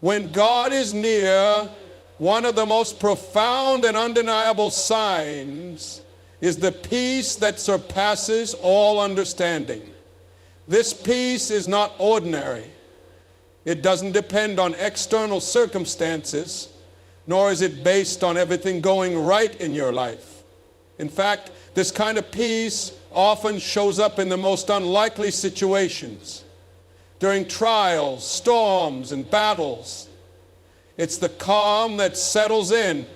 When God is near, one of the most profound and undeniable signs is the peace that surpasses all understanding. This peace is not ordinary. It doesn't depend on external circumstances, nor is it based on everything going right in your life. In fact, this kind of peace often shows up in the most unlikely situations, during trials, storms, and battles. It's the calm that settles in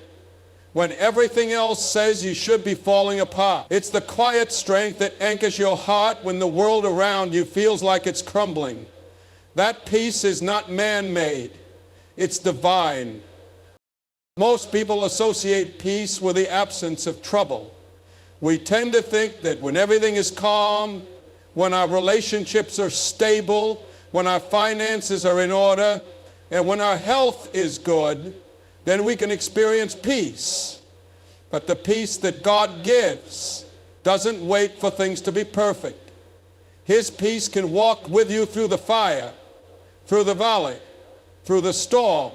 when everything else says you should be falling apart. It's the quiet strength that anchors your heart when the world around you feels like it's crumbling. That peace is not man-made. It's divine. Most people associate peace with the absence of trouble. We tend to think that when everything is calm, when our relationships are stable, when our finances are in order, and when our health is good, then we can experience peace. But the peace that God gives doesn't wait for things to be perfect. His peace can walk with you through the fire, through the valley, through the storm,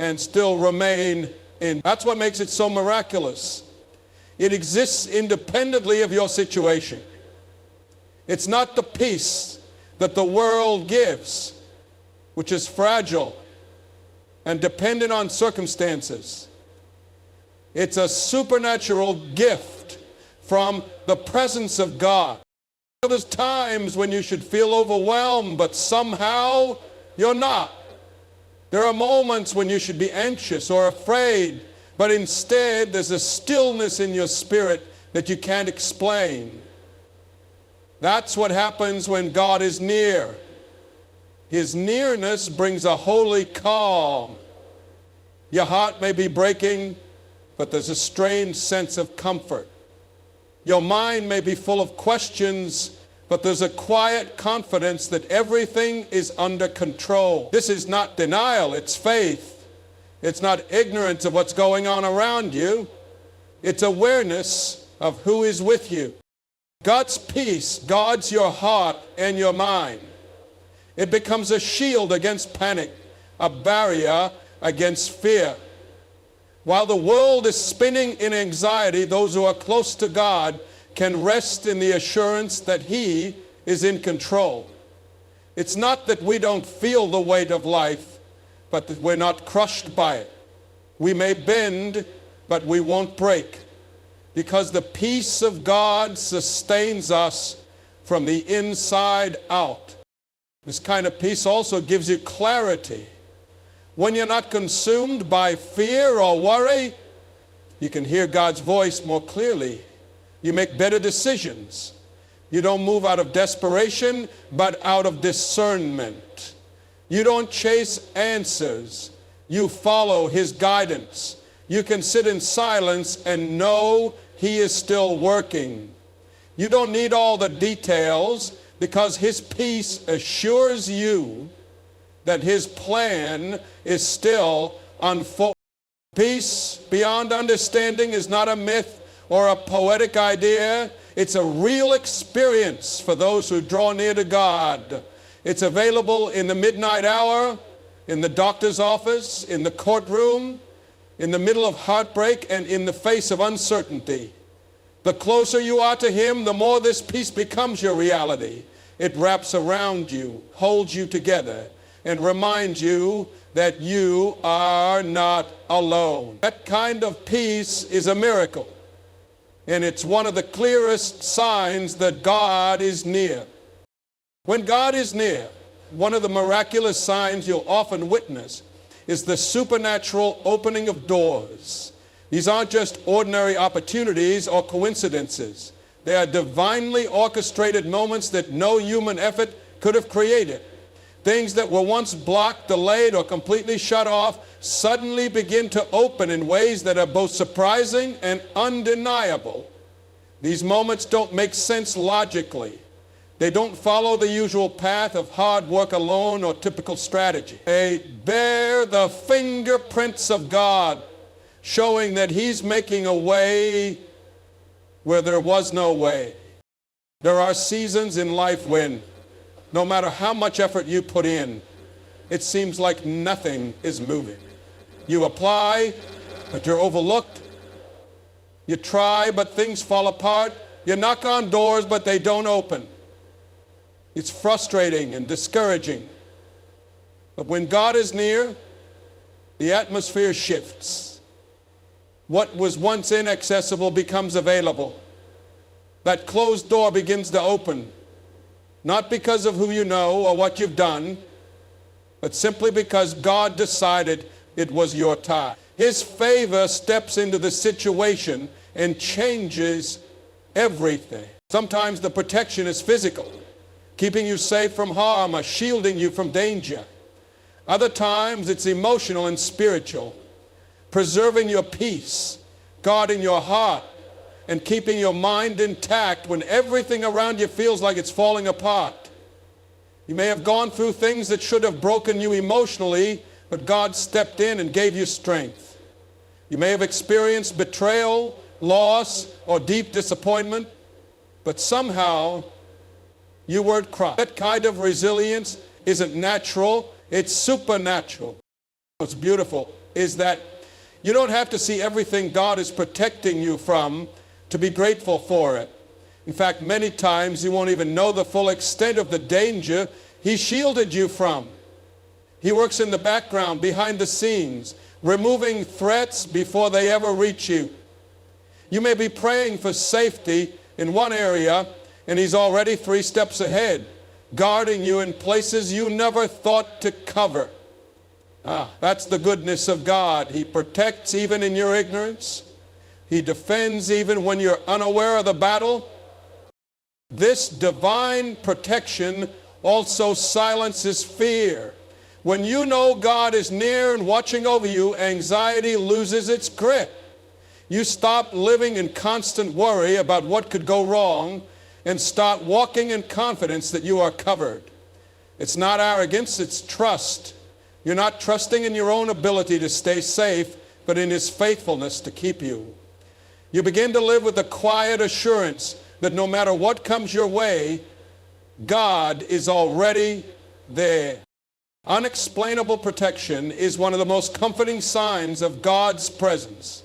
and still remain in. That's what makes it so miraculous. It exists independently of your situation. It's not the peace that the world gives, which is fragile and dependent on circumstances. It's a supernatural gift from the presence of God. There's times when you should feel overwhelmed, but somehow you're not. There are moments when you should be anxious or afraid, but instead there's a stillness in your spirit that you can't explain. That's what happens when God is near. His nearness brings a holy calm. Your heart may be breaking, but there's a strange sense of comfort. Your mind may be full of questions, but there's a quiet confidence that everything is under control. This is not denial, it's faith. It's not ignorance of what's going on around you. It's awareness of who is with you. God's peace guards your heart and your mind. It becomes a shield against panic, a barrier against fear. While the world is spinning in anxiety, those who are close to God can rest in the assurance that He is in control. It's not that we don't feel the weight of life, but that we're not crushed by it. We may bend, but we won't break, because the peace of God sustains us from the inside out. This kind of peace also gives you clarity. When you're not consumed by fear or worry, you can hear God's voice more clearly. You make better decisions. You don't move out of desperation, but out of discernment. You don't chase answers. You follow His guidance. You can sit in silence and know He is still working. You don't need all the details, because His peace assures you that His plan is still unfolding. Peace beyond understanding is not a myth or a poetic idea. It's a real experience for those who draw near to God. It's available in the midnight hour, in the doctor's office, in the courtroom, in the middle of heartbreak, and in the face of uncertainty. The closer you are to Him, the more this peace becomes your reality. It wraps around you, holds you together, and reminds you that you are not alone. That kind of peace is a miracle, and it's one of the clearest signs that God is near. When God is near, one of the miraculous signs you'll often witness is the supernatural opening of doors. These aren't just ordinary opportunities or coincidences. They are divinely orchestrated moments that no human effort could have created. Things that were once blocked, delayed, or completely shut off suddenly begin to open in ways that are both surprising and undeniable. These moments don't make sense logically. They don't follow the usual path of hard work alone or typical strategy. They bear the fingerprints of God, showing that He's making a way where there was no way. There are seasons in life when, no matter how much effort you put in, it seems like nothing is moving. You apply, but you're overlooked. You try, but things fall apart. You knock on doors, but they don't open. It's frustrating and discouraging. But when God is near, the atmosphere shifts. What was once inaccessible becomes available. That closed door begins to open, not because of who you know or what you've done, but simply because God decided it was your time. His favor steps into the situation and changes everything. Sometimes the protection is physical, keeping you safe from harm or shielding you from danger. Other times it's emotional and spiritual, preserving your peace, guarding your heart, and keeping your mind intact when everything around you feels like it's falling apart. You may have gone through things that should have broken you emotionally, but God stepped in and gave you strength. You may have experienced betrayal, loss, or deep disappointment, but somehow you weren't crushed. That kind of resilience isn't natural, it's supernatural. What's beautiful is that you don't have to see everything God is protecting you from to be grateful for it. In fact, many times you won't even know the full extent of the danger He shielded you from. He works in the background, behind the scenes, removing threats before they ever reach you. You may be praying for safety in one area, and He's already 3 steps ahead, guarding you in places you never thought to cover. That's the goodness of God. He protects even in your ignorance. He defends even when you're unaware of the battle. This divine protection also silences fear. When you know God is near and watching over you, anxiety loses its grip. You stop living in constant worry about what could go wrong and start walking in confidence that you are covered. It's not arrogance, it's trust. You're not trusting in your own ability to stay safe, but in His faithfulness to keep you. You begin to live with a quiet assurance that no matter what comes your way, God is already there. Unexplainable protection is one of the most comforting signs of God's presence.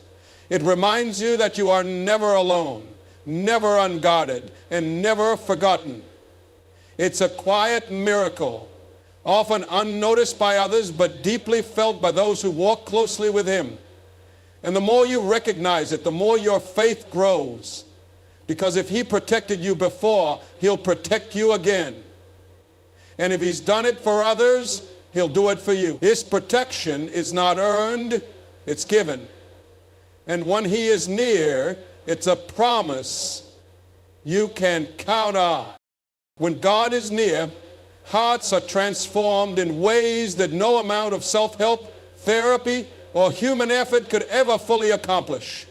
It reminds you that you are never alone, never unguarded, and never forgotten. It's a quiet miracle, often unnoticed by others, but deeply felt by those who walk closely with Him. And the more you recognize it, the more your faith grows. Because if He protected you before, He'll protect you again. And if He's done it for others, He'll do it for you. His protection is not earned, it's given. And when He is near, it's a promise you can count on. When God is near, hearts are transformed in ways that no amount of self-help, therapy, or human effort could ever fully accomplish.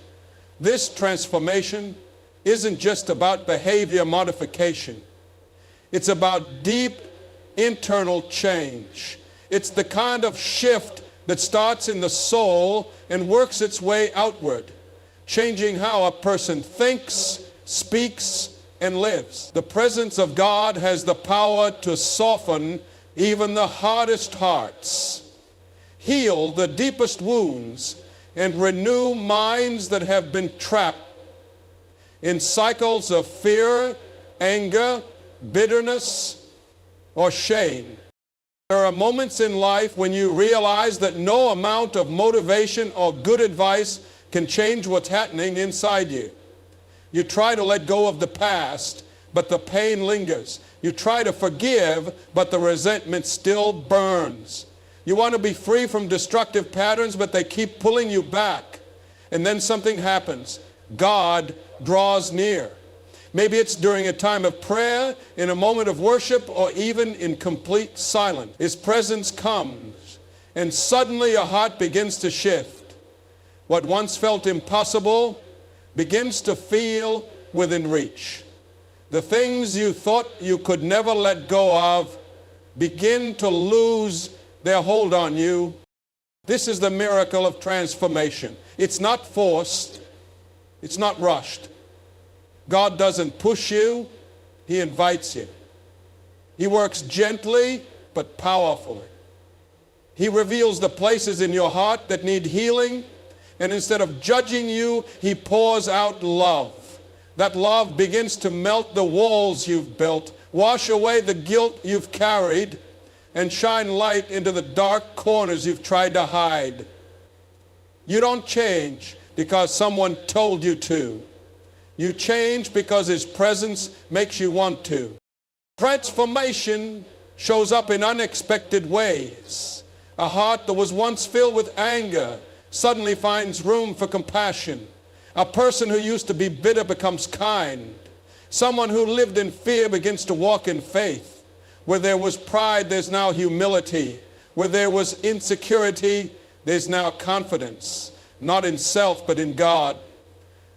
This transformation isn't just about behavior modification. It's about deep internal change. It's the kind of shift that starts in the soul and works its way outward, changing how a person thinks, speaks, and lives. The presence of God has the power to soften even the hardest hearts, heal the deepest wounds, and renew minds that have been trapped in cycles of fear, anger, bitterness, or shame. There are moments in life when you realize that no amount of motivation or good advice can change what's happening inside you. You try to let go of the past, but the pain lingers. You try to forgive, but the resentment still burns. You want to be free from destructive patterns, but they keep pulling you back. And then something happens. God draws near. Maybe it's during a time of prayer, in a moment of worship, or even in complete silence. His presence comes, and suddenly your heart begins to shift. What once felt impossible begins to feel within reach. The things you thought you could never let go of begin to lose their hold on you. This is the miracle of transformation. It's not forced. It's not rushed. God doesn't push you. He invites you. He works gently but powerfully. He reveals the places in your heart that need healing, and instead of judging you, he pours out love. That love begins to melt the walls you've built, wash away the guilt you've carried, and shine light into the dark corners you've tried to hide. You don't change because someone told you to. You change because his presence makes you want to. Transformation shows up in unexpected ways. A heart that was once filled with anger suddenly finds room for compassion. A person who used to be bitter becomes kind. Someone who lived in fear begins to walk in faith. Where there was pride, there's now humility. Where there was insecurity, there's now confidence. Not in self, but in God.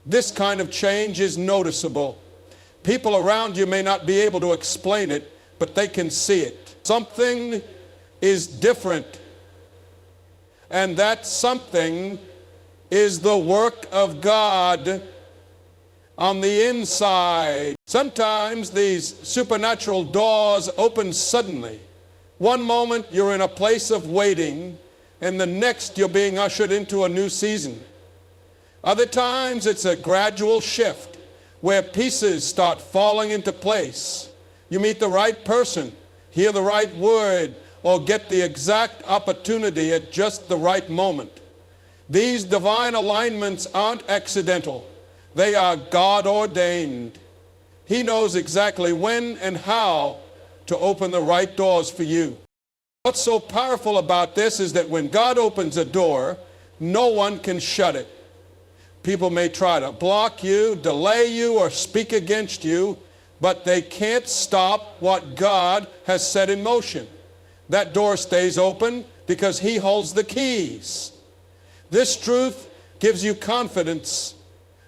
This kind of change is noticeable. People around you may not be able to explain it, but they can see it. Something is different. And that something is the work of God on the inside. Sometimes these supernatural doors open suddenly. One moment you're in a place of waiting, and the next you're being ushered into a new season. Other times it's a gradual shift where pieces start falling into place. You meet the right person, hear the right word, or get the exact opportunity at just the right moment. These divine alignments aren't accidental. They are God ordained. He knows exactly when and how to open the right doors for you. What's so powerful about this is that when God opens a door, no one can shut it. People may try to block you, delay you, or speak against you, but they can't stop what God has set in motion. That door stays open because he holds the keys. This truth gives you confidence,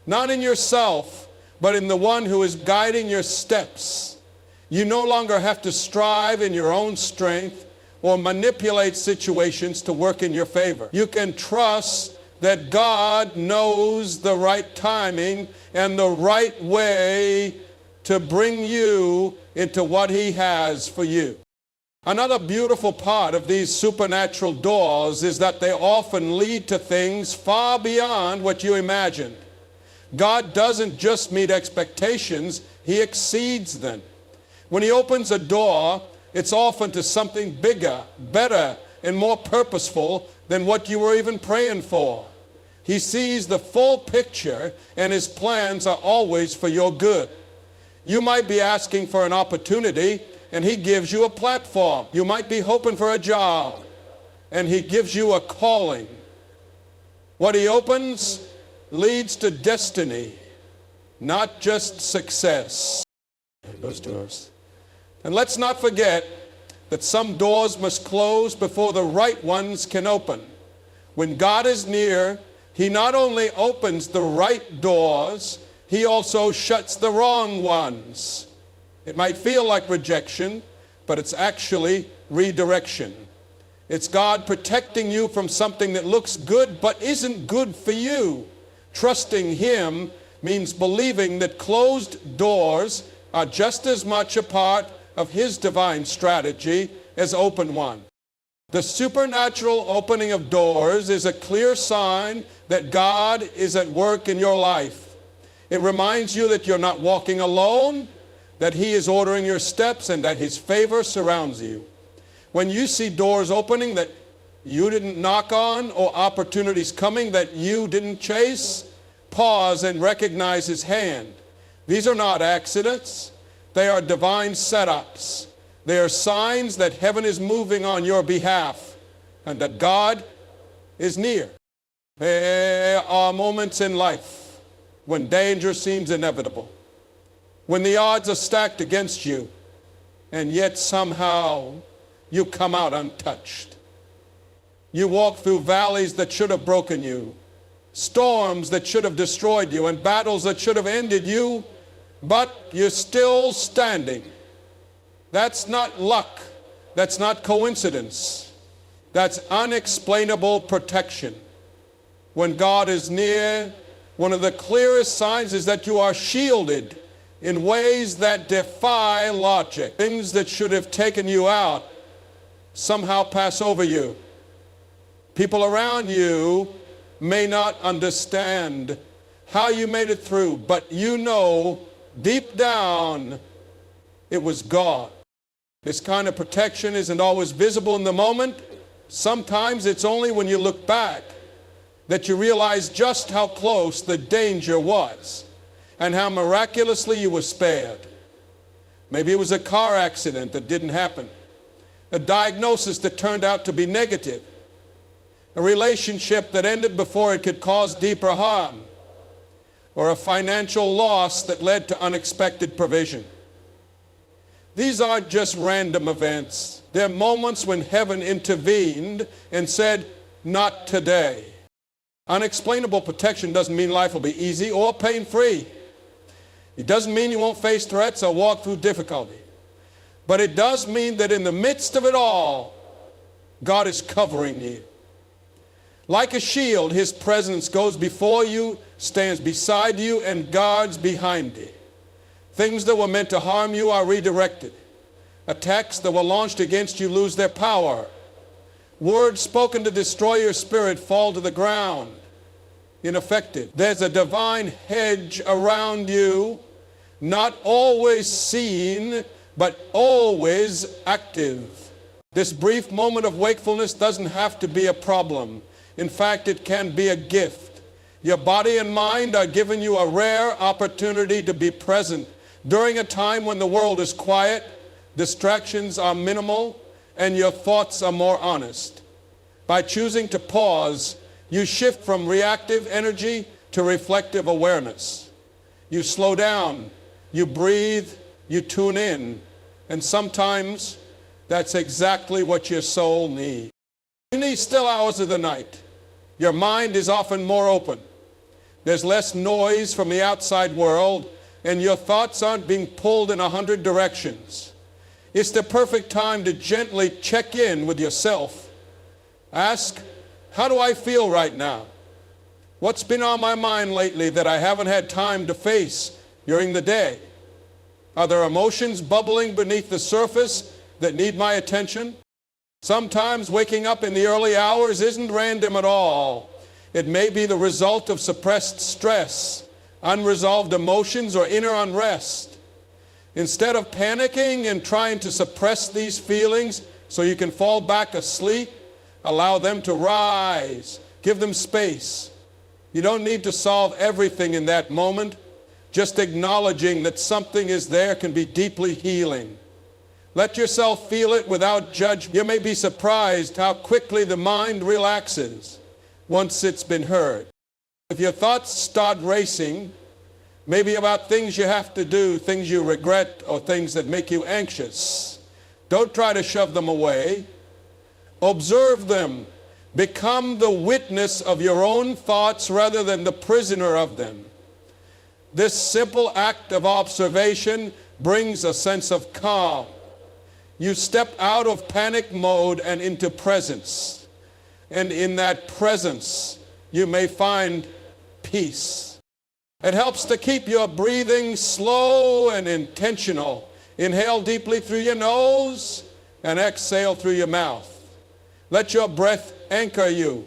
not in yourself, but in the one who is guiding your steps. You no longer have to strive in your own strength or manipulate situations to work in your favor. You can trust that God knows the right timing and the right way to bring you into what he has for you. Another beautiful part of these supernatural doors is that they often lead to things far beyond what you imagined. God doesn't just meet expectations, he exceeds them. When he opens a door, it's often to something bigger, better, and more purposeful than what you were even praying for. He sees the full picture, and his plans are always for your good. You might be asking for an opportunity, and he gives you a platform. You might be hoping for a job, and he gives you a calling. What he opens leads to destiny, not just success. Those doors. And let's not forget that some doors must close before the right ones can open. When God is near, he not only opens the right doors, he also shuts the wrong ones. It might feel like rejection, but it's actually redirection. It's God protecting you from something that looks good but isn't good for you. Trusting him means believing that closed doors are just as much a part of his divine strategy as open ones. The supernatural opening of doors is a clear sign that God is at work in your life. It reminds you that you're not walking alone, that he is ordering your steps, and that his favor surrounds you. When you see doors opening that you didn't knock on or opportunities coming that you didn't chase, pause and recognize his hand. These are not accidents. They are divine setups. They are signs that heaven is moving on your behalf and that God is near. There are moments in life when danger seems inevitable, when the odds are stacked against you, and yet somehow you come out untouched. You walk through valleys that should have broken you, storms that should have destroyed you, and battles that should have ended you, but you're still standing. That's not luck. That's not coincidence. That's unexplainable protection. When God is near, one of the clearest signs is that you are shielded in ways that defy logic. Things that should have taken you out somehow pass over you. People around you may not understand how you made it through, but you know deep down it was God. This kind of protection isn't always visible in the moment. Sometimes it's only when you look back that you realize just how close the danger was and how miraculously you were spared. Maybe it was a car accident that didn't happen, a diagnosis that turned out to be negative, a relationship that ended before it could cause deeper harm, or a financial loss that led to unexpected provision. These aren't just random events. They're moments when heaven intervened and said, not today. Unexplainable protection doesn't mean life will be easy or pain-free. It doesn't mean you won't face threats or walk through difficulty. But it does mean that in the midst of it all, God is covering you. Like a shield, His presence goes before you, stands beside you, and guards behind you. Things that were meant to harm you are redirected. Attacks that were launched against you lose their power. Words spoken to destroy your spirit fall to the ground, ineffective. There's a divine hedge around you, not always seen, but always active. This brief moment of wakefulness doesn't have to be a problem. In fact, it can be a gift. Your body and mind are giving you a rare opportunity to be present during a time when the world is quiet, distractions are minimal, and your thoughts are more honest. By choosing to pause, you shift from reactive energy to reflective awareness. You slow down, you breathe, you tune in, and sometimes that's exactly what your soul needs. In these still hours of the night, your mind is often more open. There's less noise from the outside world, and your thoughts aren't being pulled in 100 directions. It's the perfect time to gently check in with yourself. Ask, how do I feel right now? What's been on my mind lately that I haven't had time to face during the day? Are there emotions bubbling beneath the surface that need my attention? Sometimes waking up in the early hours isn't random at all. It may be the result of suppressed stress, unresolved emotions, or inner unrest. Instead of panicking and trying to suppress these feelings so you can fall back asleep, allow them to rise. Give them space. You don't need to solve everything in that moment. Just acknowledging that something is there can be deeply healing. Let yourself feel it without judgment. You may be surprised how quickly the mind relaxes once it's been heard. If your thoughts start racing, maybe about things you have to do, things you regret, or things that make you anxious, don't try to shove them away. Observe them. Become the witness of your own thoughts rather than the prisoner of them. This simple act of observation brings a sense of calm. You step out of panic mode and into presence. And in that presence, you may find peace. It helps to keep your breathing slow and intentional. Inhale deeply through your nose and exhale through your mouth. Let your breath anchor you.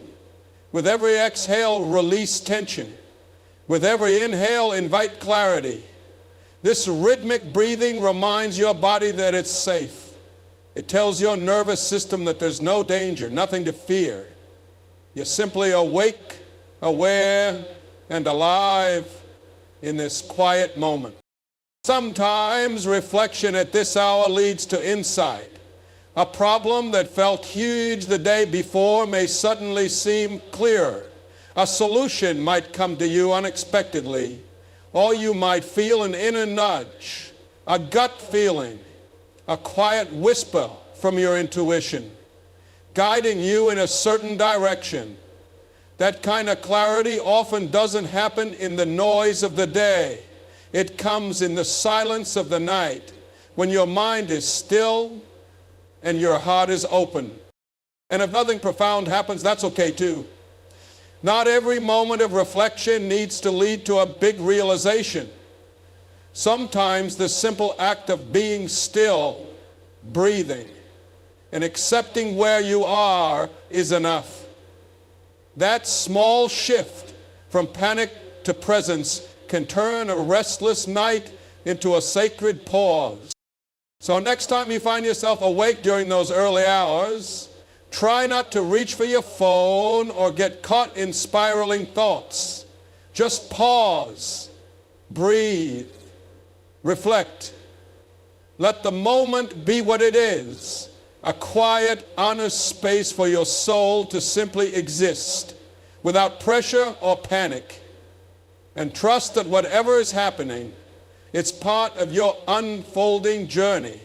With every exhale, release tension. With every inhale, invite clarity. This rhythmic breathing reminds your body that it's safe. It tells your nervous system that there's no danger, nothing to fear. You're simply awake, aware, and alive in this quiet moment. Sometimes reflection at this hour leads to insight. A problem that felt huge the day before may suddenly seem clearer. A solution might come to you unexpectedly, or you might feel an inner nudge, a gut feeling, a quiet whisper from your intuition, guiding you in a certain direction. That kind of clarity often doesn't happen in the noise of the day. It comes in the silence of the night, when your mind is still and your heart is open. And if nothing profound happens, that's okay too. Not every moment of reflection needs to lead to a big realization. Sometimes the simple act of being still, breathing, and accepting where you are is enough. That small shift from panic to presence can turn a restless night into a sacred pause. So next time you find yourself awake during those early hours, try not to reach for your phone or get caught in spiraling thoughts. Just pause, breathe, reflect. Let the moment be what it is, a quiet, honest space for your soul to simply exist without pressure or panic. And trust that whatever is happening, it's part of your unfolding journey.